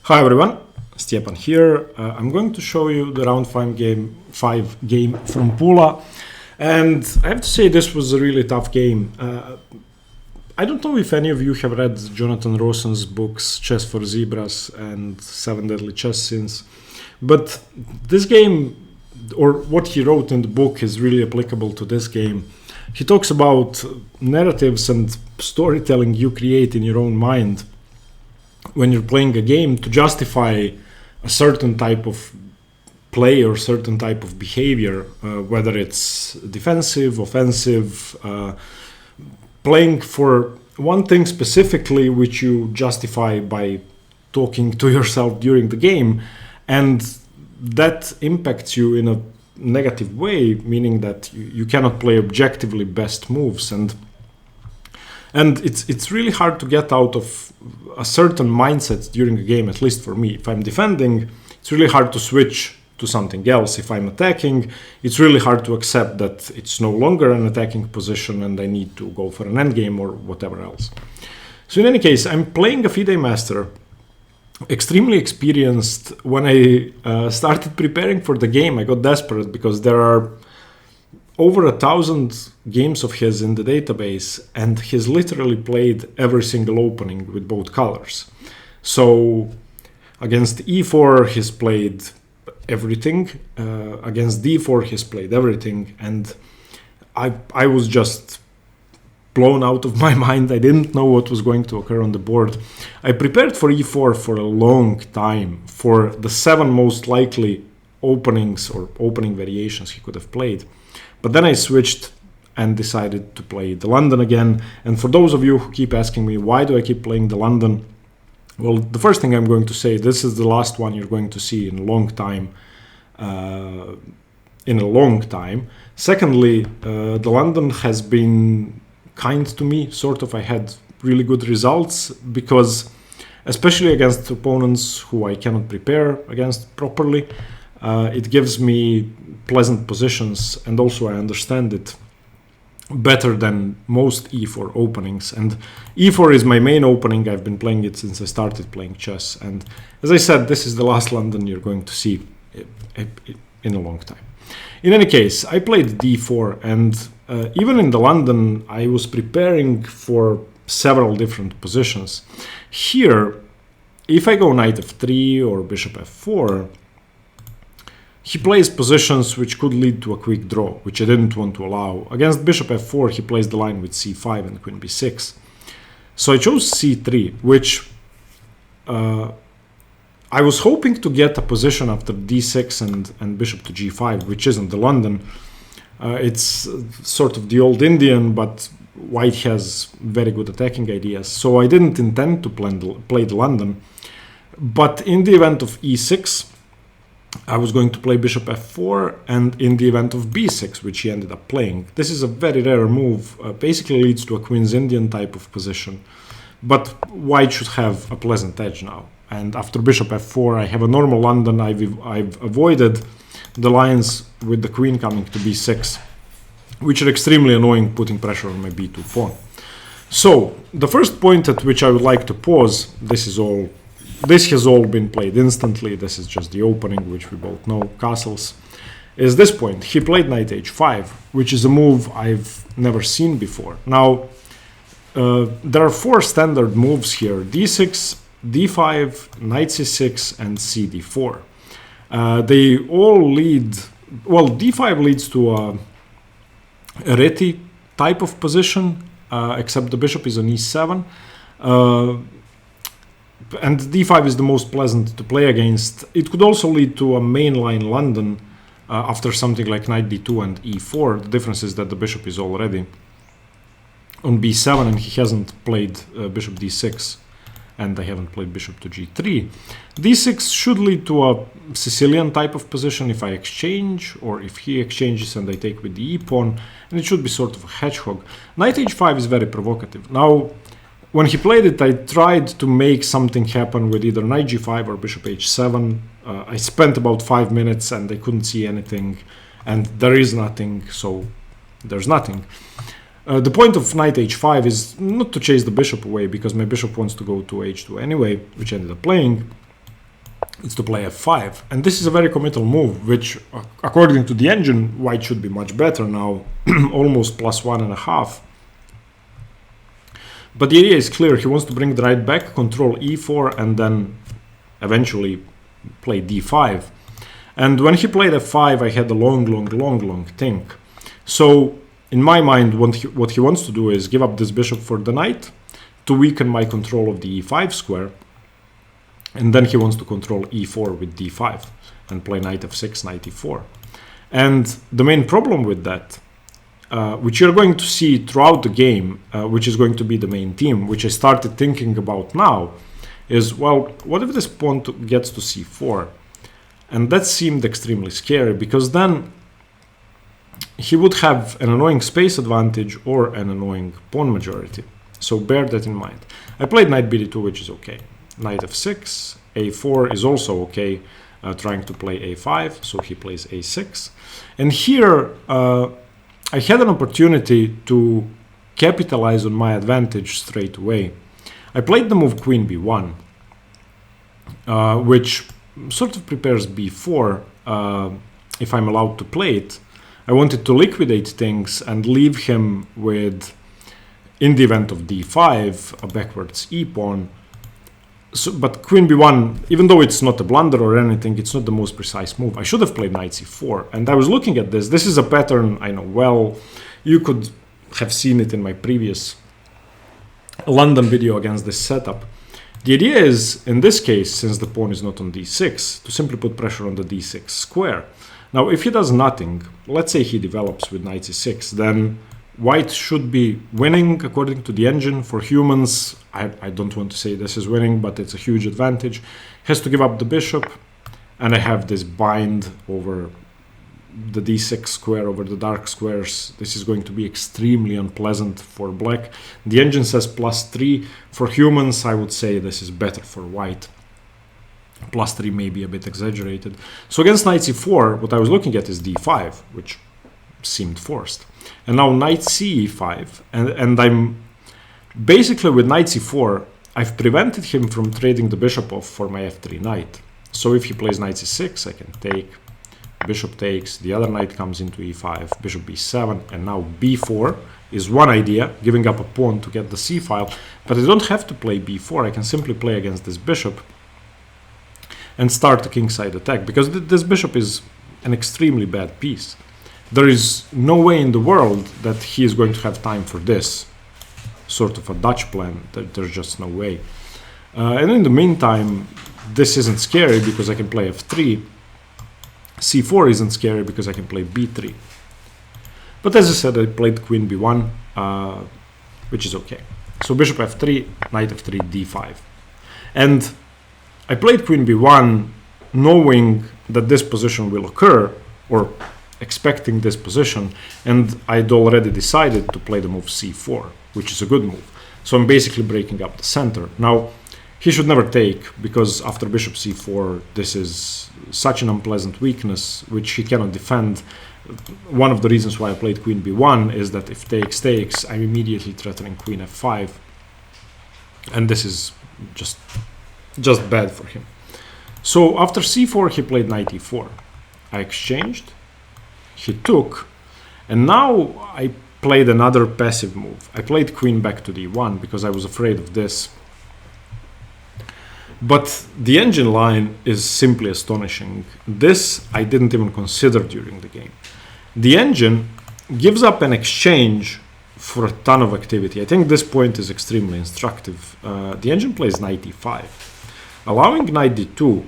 Hi everyone, Stepan here. I'm going to show you the round 5 game from Pula, and I have to say this was a really tough game. I don't know if any of you have read Jonathan Rawson's books Chess for Zebras and 7 Deadly Chess Sins, but this game, or what he wrote in the book, is really applicable to this game. He talks about narratives and storytelling you create in your own mind when you're playing a game to justify a certain type of play or certain type of behavior, whether it's defensive, offensive, playing for one thing specifically which you justify by talking to yourself during the game, and that impacts you in a negative way, meaning that you cannot play objectively best moves, and it's really hard to get out of a certain mindset during a game, at least for me. If I'm defending, it's really hard to switch to something else. If I'm attacking, it's really hard to accept that it's no longer an attacking position and I need to go for an endgame or whatever else. So in any case, I'm playing a FIDE master, extremely experienced. When I started preparing for the game, I got desperate because there are over 1,000 games of his in the database, and he's literally played every single opening with both colors. So against e4 he's played everything, against d4 he's played everything, and I was just blown out of my mind. I didn't know what was going to occur on the board. I prepared for e4 for a long time, for the 7 most likely openings or opening variations he could have played. But then I switched and decided to play the London again. And for those of you who keep asking me, why do I keep playing the London? Well, the first thing I'm going to say, this is the last one you're going to see in a long time. Secondly, the London has been kind to me, sort of. I had really good results because, especially against opponents who I cannot prepare against properly, it gives me pleasant positions, and also I understand it better than most e4 openings. And e4 is my main opening. I've been playing it since I started playing chess, and as I said, this is the last London you're going to see in a long time. In any case, I played d4, and even in the London I was preparing for several different positions. Here, if I go knight f3 or bishop f4, he plays positions which could lead to a quick draw, which I didn't want to allow. Against bishop f4, he plays the line with c5 and queen b6. So I chose c3, which I was hoping to get a position after d6 and bishop to g5, which isn't the London. It's sort of the old Indian, but white has very good attacking ideas. So I didn't intend to play the London. But in the event of e6, I was going to play bishop f4, and in the event of b6, which he ended up playing. This is a very rare move, basically leads to a Queen's Indian type of position, but white should have a pleasant edge now. And after bishop f4, I have a normal London. I've avoided the lines with the queen coming to b6, which are extremely annoying, putting pressure on my b2 pawn. So the first point at which I would like to pause, this has all been played instantly. This is just the opening, which we both know, castles, is this point. He played knight h5, which is a move I've never seen before. Now, there are 4 standard moves here: d6, d5, knight c6, and cd4. They all lead, well, d5 leads to a reti type of position, except the bishop is on e7. And d5 is the most pleasant to play against. It could also lead to a mainline London after something like knight d2 and e4. The difference is that the bishop is already on b7 and he hasn't played bishop d6, and I haven't played bishop to g3. d6 should lead to a Sicilian type of position if I exchange, or if he exchanges and I take with the e-pawn, and it should be sort of a hedgehog. Knight h5 is very provocative. Now, when he played it, I tried to make something happen with either knight g5 or bishop h7. I spent about 5 minutes and I couldn't see anything, and there is nothing, so there's nothing. The point of knight h5 is not to chase the bishop away, because my bishop wants to go to h2 anyway, which I ended up playing. is to play f5. And this is a very committal move, which, according to the engine, white should be much better now, almost plus 1.5. But the idea is clear. He wants to bring the knight back, control e4, and then eventually play d5. And when he played f5, I had a long think. So in my mind, what he wants to do is give up this bishop for the knight to weaken my control of the e5 square. And then he wants to control e4 with d5 and play knight f6, knight e4. And the main problem with that, which you're going to see throughout the game, which is going to be the main theme, which I started thinking about now, is, well, what if this pawn gets to c4? And that seemed extremely scary, because then he would have an annoying space advantage or an annoying pawn majority. So bear that in mind. I played knight bd2, which is okay. Knight f6, a4 is also okay, trying to play a5, so he plays a6. And here I had an opportunity to capitalize on my advantage straight away. I played the move queen b1, which sort of prepares b4 if I'm allowed to play it. I wanted to liquidate things and leave him with, in the event of d5, a backwards e-pawn. So, but queen b1, even though it's not a blunder or anything, it's not the most precise move. I should have played knight c4. And I was looking at this. This is a pattern I know well. You could have seen it in my previous London video against this setup. The idea is, in this case, since the pawn is not on d6, to simply put pressure on the d6 square. Now, if he does nothing, let's say he develops with knight c6, then white should be winning according to the engine. For humans, I don't want to say this is winning, but it's a huge advantage. Has to give up the bishop, and I have this bind over the d6 square, over the dark squares. This is going to be extremely unpleasant for black. The engine says +3. For humans, I would say this is better for white. +3 may be a bit exaggerated. So against knight c4, what I was looking at is d5, which seemed forced. And now knight c5, and I'm basically with knight c4, I've prevented him from trading the bishop off for my f3 knight. So if he plays knight c6, I can take, bishop takes, the other knight comes into e5, bishop b7, and now b4 is one idea, giving up a pawn to get the c file, but I don't have to play b4, I can simply play against this bishop and start a kingside attack, because this bishop is an extremely bad piece. There is no way in the world that he is going to have time for this sort of a Dutch plan. There's just no way. And in the meantime, this isn't scary because I can play f3. c4 isn't scary because I can play b3. But as I said, I played queen b1, which is okay. So bishop f3, knight f3, d5. And I played queen b1 knowing that this position will occur, or expecting this position, and I'd already decided to play the move c4, which is a good move. So I'm basically breaking up the center. Now, he should never take, because after bishop c4, this is such an unpleasant weakness, which he cannot defend. One of the reasons why I played queen b1 is that if takes takes, I'm immediately threatening queen f5, and this is just bad for him. So after c4, he played knight e4. I exchanged, he took, and now I played another passive move. I played queen back to d1 because I was afraid of this. But the engine line is simply astonishing. This I didn't even consider during the game. The engine gives up an exchange for a ton of activity. I think this point is extremely instructive. The engine plays knight e5, allowing knight d2,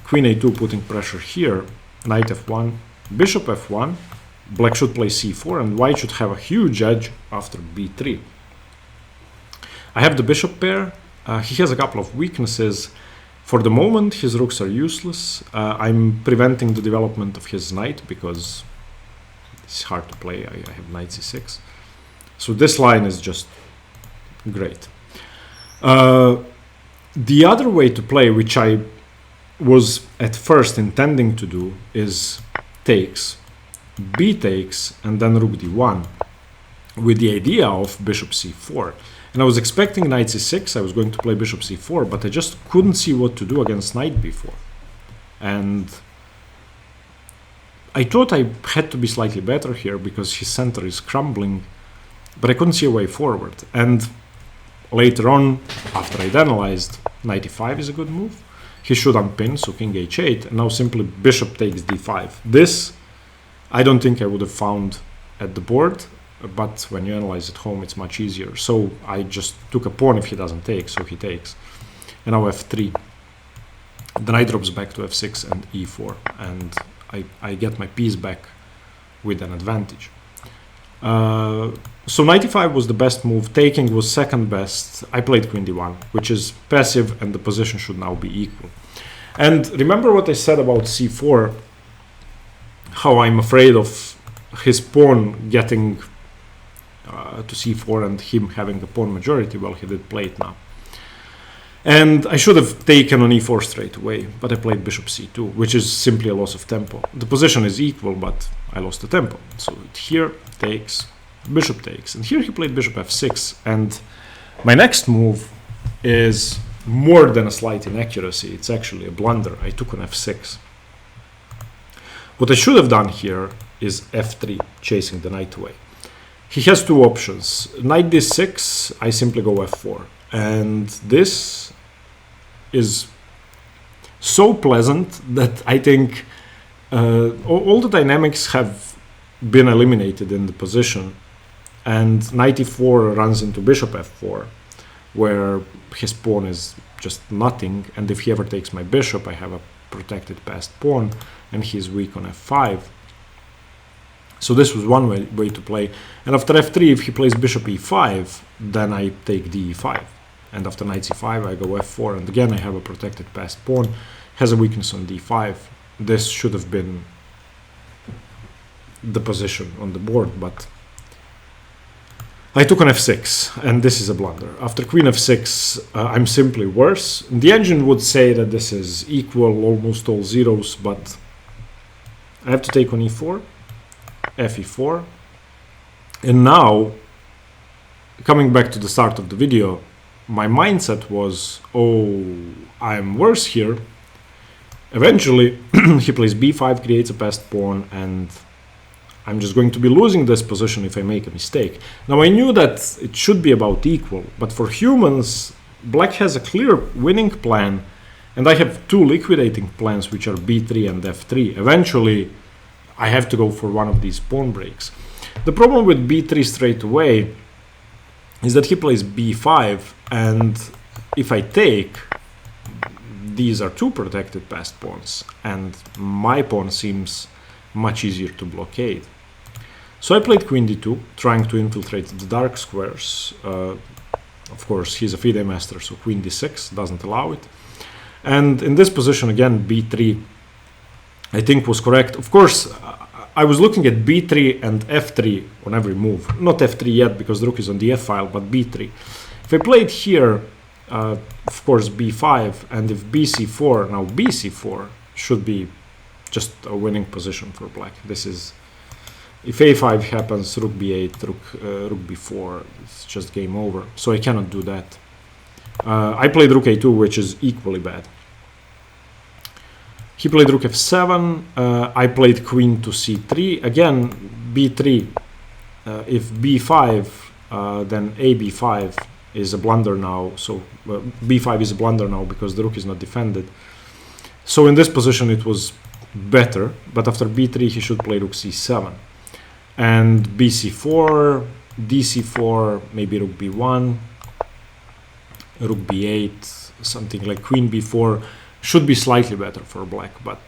queen a2 putting pressure here, knight f1, bishop f1, black should play c4, and white should have a huge edge after b3. I have the bishop pair. He has a couple of weaknesses. For the moment, his rooks are useless. I'm preventing the development of his knight because it's hard to play. I have knight c6. So this line is just great. The other way to play, which I was at first intending to do, is takes, b takes, and then rook d1, with the idea of bishop c4. And I was expecting knight c6, I was going to play bishop c4, but I just couldn't see what to do against knight b4. And I thought I had to be slightly better here because his center is crumbling, but I couldn't see a way forward. And later on, after I'd analyzed, knight e5 is a good move. He should unpin, so king h8, and now simply bishop takes d5. This, I don't think I would have found at the board, but when you analyze at home, it's much easier. So I just took a pawn if he doesn't take, so he takes. And now f3. The knight drops back to f6 and e4, and I get my piece back with an advantage. So knight e5 was the best move, taking was second best. I played queen d1, which is passive, and the position should now be equal. And remember what I said about c4, how I'm afraid of his pawn getting to c4 and him having a pawn majority. Well, he did play it now. And I should have taken on e4 straight away, but I played bishop c2, which is simply a loss of tempo. The position is equal, but I lost the tempo. So here takes, bishop takes, and here he played bishop f6. And my next move is more than a slight inaccuracy. It's actually a blunder. I took on f6. What I should have done here is f3, chasing the knight away. He has two options. Knight d6, I simply go f4. And this is so pleasant that I think all the dynamics have been eliminated in the position. And knight e4 runs into bishop f4, where his pawn is just nothing. And if he ever takes my bishop, I have a protected passed pawn, and he's weak on f5. So this was one way to play. And after f3, if he plays bishop e5, then I take d5. And after knight c5, I go f4, and again I have a protected passed pawn, has a weakness on d5. This should have been the position on the board, but I took on f6, and this is a blunder. After queen f6, I'm simply worse. The engine would say that this is equal, almost all zeros, but I have to take on e4, fe4, and now, coming back to the start of the video, my mindset was, oh, I'm worse here. Eventually, he plays b5, creates a passed pawn, and I'm just going to be losing this position if I make a mistake. Now, I knew that it should be about equal, but for humans, black has a clear winning plan, and I have two liquidating plans, which are b3 and f3. Eventually, I have to go for one of these pawn breaks. The problem with b3 straight away is that he plays b5, and if I take, these are two protected passed pawns, and my pawn seems much easier to blockade. So I played queen d2, trying to infiltrate the dark squares. Of course, he's a FIDE master, so queen d6 doesn't allow it. And in this position, again, b3, I think was correct. Of course, I was looking at b3 and f3 on every move. Not f3 yet, because the rook is on the f file, but b3. If I played here, of course, b5, and if bc4, now bc4 should be just a winning position for black. This is, if a5 happens, rook b8, rook b4, it's just game over. So I cannot do that. I played rook a2, which is equally bad. He played rook f7. I played queen to c3. Again, b3. If b5, then a b5 is a blunder now. So b5 is a blunder now because the rook is not defended. So in this position, it was better. But after b3, he should play rook c7. And bc4, dc4, maybe rook b1, rook b8, something like queen b4. Should be slightly better for black, but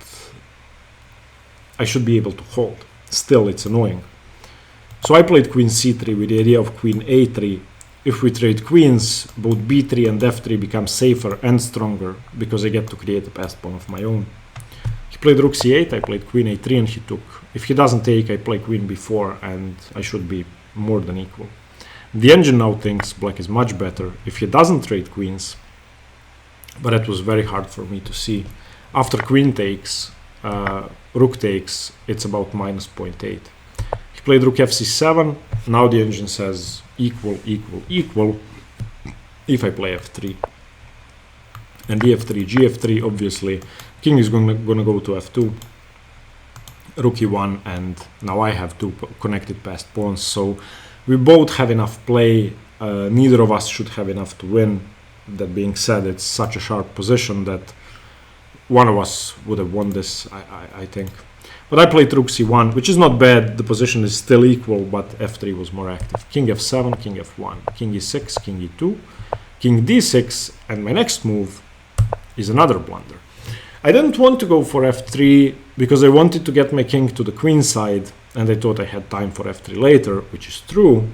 I should be able to hold. Still, it's annoying. So I played queen c3 with the idea of queen a3. If we trade queens, both b3 and f3 become safer and stronger because I get to create a passed pawn of my own. He played rook c8, I played queen a3, and he took. If he doesn't take, I play queen b4, and I should be more than equal. The engine now thinks black is much better if he doesn't trade queens, but it was very hard for me to see. After queen takes, rook takes, it's about minus 0.8. He played rook fc7. Now the engine says equal, equal, equal if I play f3. and df3, gf3, obviously king is gonna go to f2, rook e1, and now I have two connected passed pawns, so we both have enough play. Neither of us should have enough to win. That being said, it's such a sharp position that one of us would have won this, I think. But I played rook c1, which is not bad. The position is still equal, but f3 was more active. King f7, king f1, king e6, king e2, king d6, and my next move is another blunder. I didn't want to go for f3 because I wanted to get my king to the queen side, and I thought I had time for f3 later, which is true.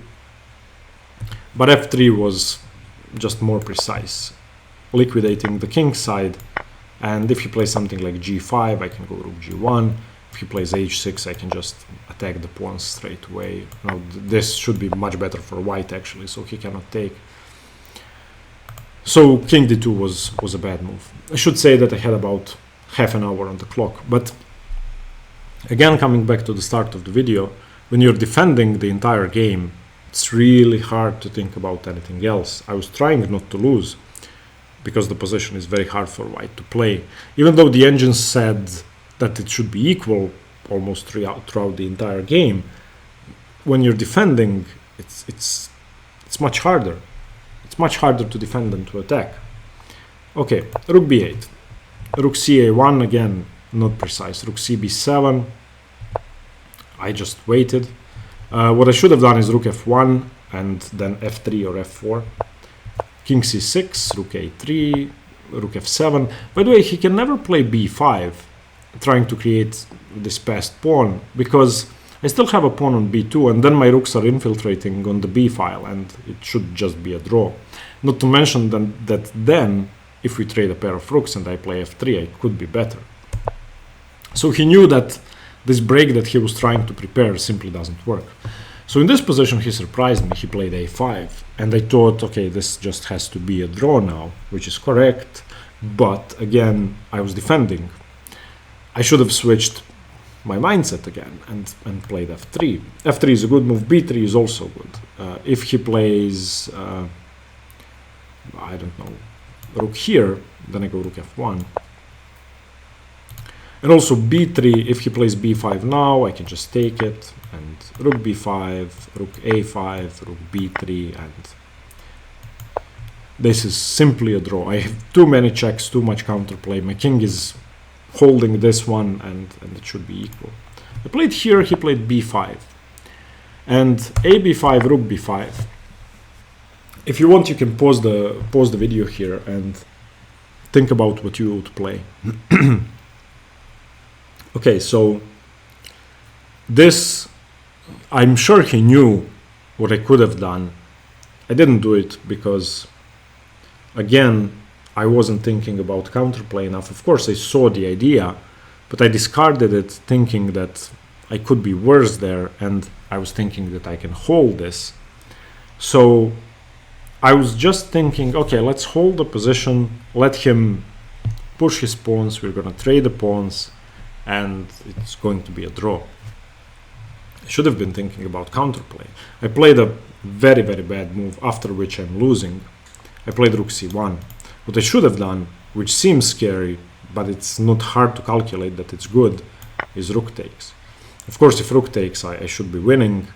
But f3 was just more precise, liquidating the king side. And if he plays something like g5, I can go rook g1. If he plays h6, I can just attack the pawns straight away. Now, this should be much better for white, actually, so he cannot take. So king d2 was a bad move. I should say that I had about half an hour on the clock. But again, coming back to the start of the video, when you're defending the entire game, it's really hard to think about anything else. I was trying not to lose because the position is very hard for white to play. Even though the engine said that it should be equal almost throughout the entire game, when you're defending, it's much harder. It's much harder to defend than to attack. Okay, rook b8. Rook ca1, again, not precise. Rook cb7. I just waited. What I should have done is rook f1 and then f3 or f4. King c6, rook a3, rook f7. By the way, he can never play b5, trying to create this passed pawn, because I still have a pawn on b2, and then my rooks are infiltrating on the b file, and it should just be a draw. Not to mention that then, if we trade a pair of rooks and I play f3, I could be better. So he knew that this break that he was trying to prepare simply doesn't work. So in this position, he surprised me. He played a5, and I thought, okay, this just has to be a draw now, which is correct. But again, I was defending. I should have switched my mindset again and played f3. f3 is a good move. b3 is also good. If he plays, I don't know, rook here, then I go rook f1. And also b3, if he plays b5 now, I can just take it, and rook b5, rook a5, rook b3, and this is simply a draw. I have too many checks, too much counterplay. My king is holding this one, and it should be equal. I played here, he played b5, and a b5, rook b5. If you want, you can pause the video here and think about what you would play. Okay, so this, I'm sure he knew what I could have done. I didn't do it because, again, I wasn't thinking about counterplay enough. Of course, I saw the idea, but I discarded it thinking that I could be worse there, and I was thinking that I can hold this. So I was just thinking, okay, let's hold the position, let him push his pawns, we're gonna trade the pawns, and it's going to be a draw. I should have been thinking about counterplay. I played a very, very bad move, after which I'm losing. I played rook c1. What I should have done, which seems scary, but it's not hard to calculate that it's good, is rook takes. Of course, if rook takes, I should be winning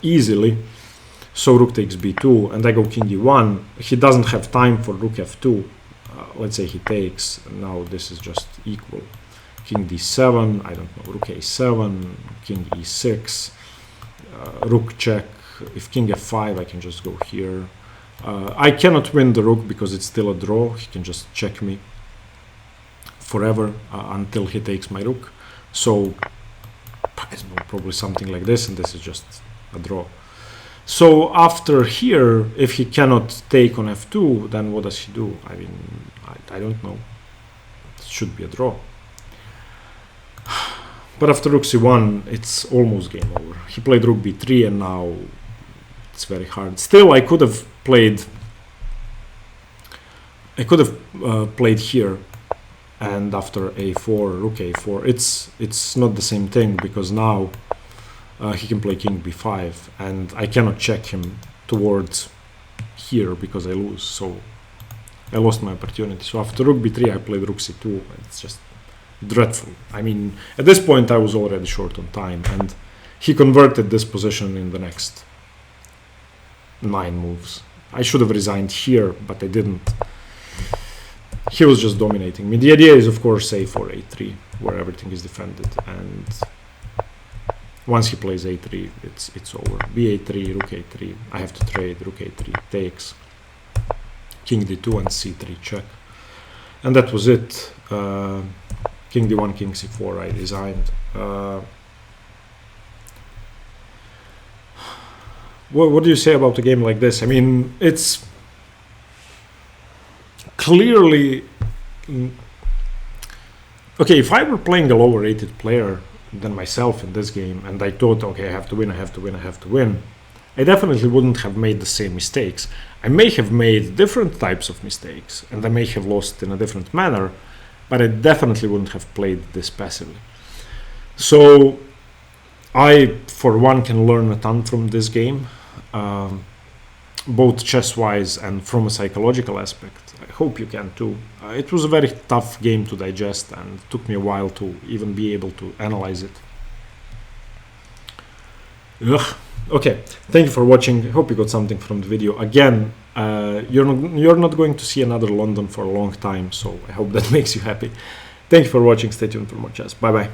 easily. So rook takes b2, and I go king e1. He doesn't have time for rook f2. Let's say he takes, now this is just equal. King d7, I don't know, rook a7, king e6, rook check. If king f5, I can just go here. I cannot win the rook because it's still a draw. He can just check me forever until he takes my rook. So I don't know, probably something like this, and this is just a draw. So after here, if he cannot take on f2, then what does he do? I mean, I don't know. It should be a draw. But after rook c1, it's almost game over. He played rook b3, and now it's very hard. Still, I could have played here, and after a4, rook a4. It's not the same thing, because now he can play king b5, and I cannot check him towards here because I lose. So I lost my opportunity. So after rook b3, I played rook c2. It's just dreadful. I mean, at this point, I was already short on time, and he converted this position in the next 9 moves. I should have resigned here, but I didn't. He was just dominating me. The idea is, of course, a4, a3, where everything is defended, and once he plays a3, it's over. b8, rook a3. I have to trade. Rook a3 takes. King d2 and c3 check, and that was it. King d1, king c4. I resigned. What do you say about a game like this? I mean, it's clearly okay. If I were playing a lower rated player than myself in this game, and I thought, okay, I have to win, I have to win, I have to win, I definitely wouldn't have made the same mistakes. I may have made different types of mistakes, and I may have lost in a different manner, but I definitely wouldn't have played this passively. So I, for one, can learn a ton from this game, both chess-wise and from a psychological aspect. I hope you can too. It was a very tough game to digest, and it took me a while to even be able to analyze it. Ugh. Okay, thank you for watching. I hope you got something from the video. Again, you're not going to see another London for a long time, so I hope that makes you happy. Thank you for watching. Stay tuned for more chess. Bye bye.